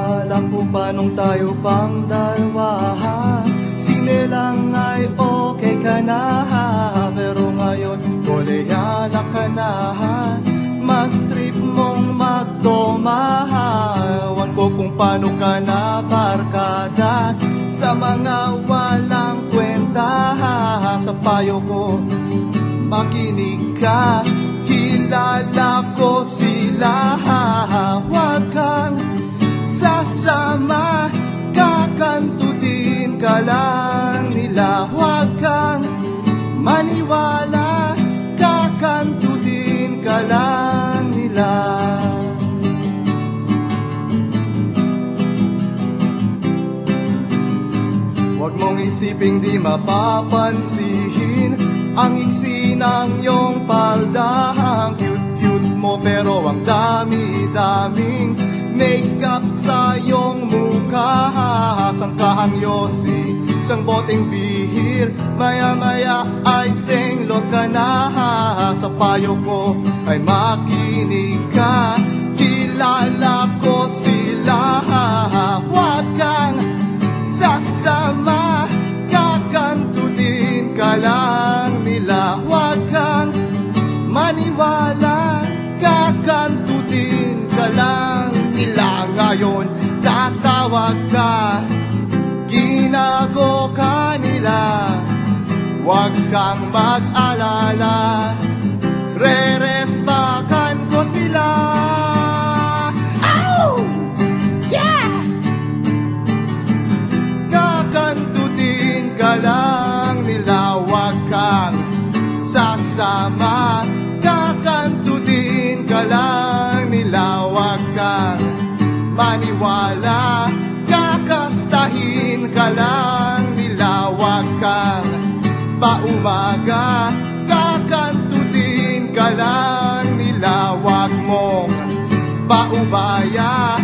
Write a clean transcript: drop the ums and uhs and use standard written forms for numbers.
Akala ko pa nung tayo pang dalawa, sinelang ay okay ka na, pero ngayon koleyala ka na. Mas trip mong magdoma, ewan ko kung paano ka na barkada sa mga walang kwenta. Sa payo ko makinig ka, kilala ko sila. Huwag kang sasama, kakantutin ka lang nila. Huwag kang maniwala, kakantutin ka lang nila. Huwag mong isiping di mapapansin ang iksi ng iyong palda. Ang cute-cute mo pero ang dami-daming makeup sa iyong mukha. Sangkahang yosi, isang boteng bihir, maya-maya ay senglot ka na. Sa payo ko ay makinig ka, kilala ko sila. Huwag kang sasama, kakantutin ka lang nila. Huwag kang maniwala, kakantutin ka lang nila. Ngayon tatawag ka, ginago ka nila. Huwag kang mag-alala, re-respakan ko sila. Ow! Yeah! Kakantutin ka lang nila. Huwag kang sasama, kakantutin ka lang nila. Huwag kang maniwala, kakastahin ka lang nila. Huwag kang paumaga, kakantutin ka lang nila. Huwag mong paubaya,